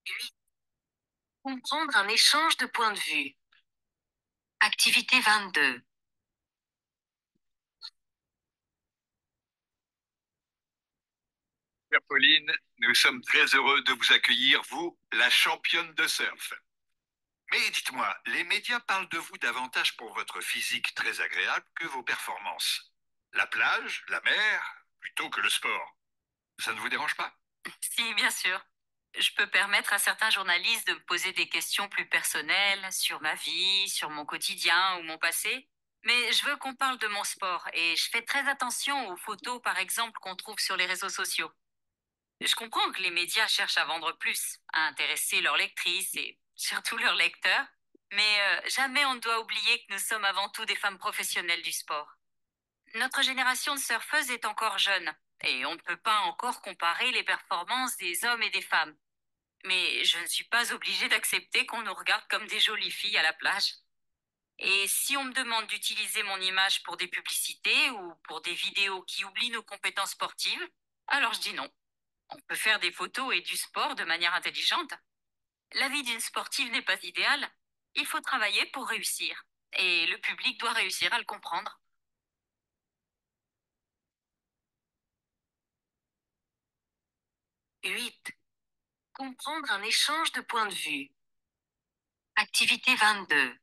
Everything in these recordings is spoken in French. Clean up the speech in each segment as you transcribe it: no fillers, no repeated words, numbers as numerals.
8. Comprendre un échange de points de vue. Activité 22. Chère Pauline, nous sommes très heureux de vous accueillir, vous, la championne de surf. Mais dites-moi, les médias parlent de vous davantage pour votre physique très agréable que vos performances. La plage, la mer, plutôt que le sport. Ça ne vous dérange pas? Si, bien sûr. Je peux permettre à certains journalistes de me poser des questions plus personnelles sur ma vie, sur mon quotidien ou mon passé. Mais je veux qu'on parle de mon sport et je fais très attention aux photos, par exemple, qu'on trouve sur les réseaux sociaux. Je comprends que les médias cherchent à vendre plus, à intéresser leurs lectrices et surtout leurs lecteurs. Mais jamais on ne doit oublier que nous sommes avant tout des femmes professionnelles du sport. Notre génération de surfeuses est encore jeune et on ne peut pas encore comparer les performances des hommes et des femmes. Mais je ne suis pas obligée d'accepter qu'on nous regarde comme des jolies filles à la plage. Et si on me demande d'utiliser mon image pour des publicités ou pour des vidéos qui oublient nos compétences sportives, alors je dis non. On peut faire des photos et du sport de manière intelligente. La vie d'une sportive n'est pas idéale. Il faut travailler pour réussir. Et le public doit réussir à le comprendre. 8. Comprendre un échange de points de vue. Activité 22.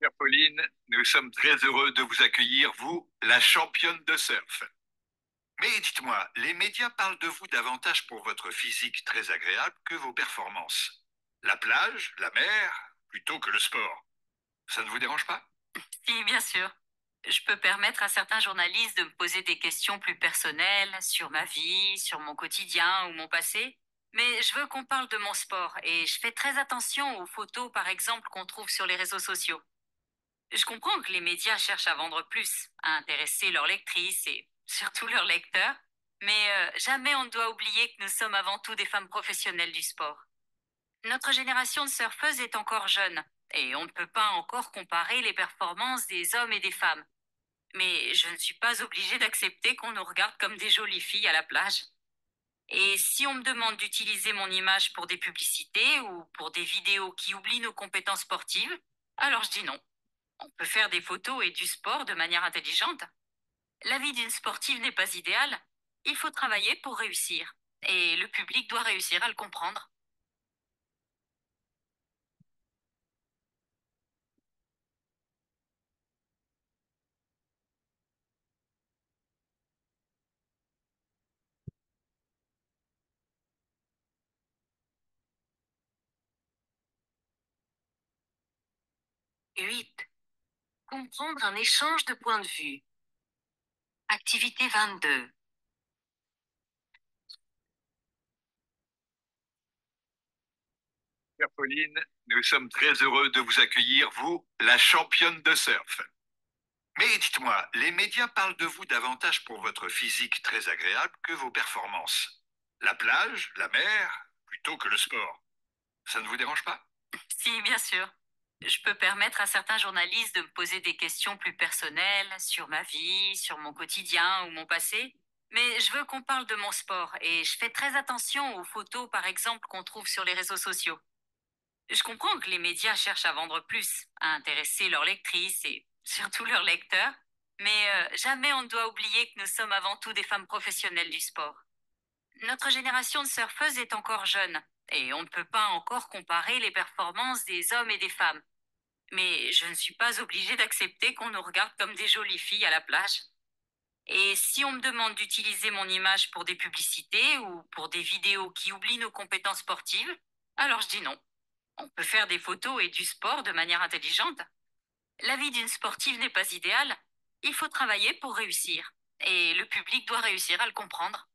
Chère Pauline, nous sommes très heureux de vous accueillir, vous, la championne de surf. Mais dites-moi, les médias parlent de vous davantage pour votre physique très agréable que vos performances. La plage, la mer, plutôt que le sport. Ça ne vous dérange pas? Si, bien sûr. Je peux permettre à certains journalistes de me poser des questions plus personnelles sur ma vie, sur mon quotidien ou mon passé. Mais je veux qu'on parle de mon sport et je fais très attention aux photos, par exemple, qu'on trouve sur les réseaux sociaux. Je comprends que les médias cherchent à vendre plus, à intéresser leurs lectrices et surtout leurs lecteurs. Mais jamais on ne doit oublier que nous sommes avant tout des femmes professionnelles du sport. Notre génération de surfeuses est encore jeune et on ne peut pas encore comparer les performances des hommes et des femmes. Mais je ne suis pas obligée d'accepter qu'on nous regarde comme des jolies filles à la plage. Et si on me demande d'utiliser mon image pour des publicités ou pour des vidéos qui oublient nos compétences sportives, alors je dis non. On peut faire des photos et du sport de manière intelligente. La vie d'une sportive n'est pas idéale. Il faut travailler pour réussir. Et le public doit réussir à le comprendre. 8. Comprendre un échange de points de vue. Activité 22. Chère Pauline, nous sommes très heureux de vous accueillir, vous, la championne de surf. Mais dites-moi, les médias parlent de vous davantage pour votre physique très agréable que vos performances. La plage, la mer, plutôt que le sport. Ça ne vous dérange pas? Si, bien sûr. Je peux permettre à certains journalistes de me poser des questions plus personnelles sur ma vie, sur mon quotidien ou mon passé. Mais je veux qu'on parle de mon sport et je fais très attention aux photos, par exemple, qu'on trouve sur les réseaux sociaux. Je comprends que les médias cherchent à vendre plus, à intéresser leurs lectrices et surtout leurs lecteurs. Mais jamais on ne doit oublier que nous sommes avant tout des femmes professionnelles du sport. Notre génération de surfeuses est encore jeune et on ne peut pas encore comparer les performances des hommes et des femmes. Mais je ne suis pas obligée d'accepter qu'on nous regarde comme des jolies filles à la plage. Et si on me demande d'utiliser mon image pour des publicités ou pour des vidéos qui oublient nos compétences sportives, alors je dis non. On peut faire des photos et du sport de manière intelligente. La vie d'une sportive n'est pas idéale. Il faut travailler pour réussir. Et le public doit réussir à le comprendre.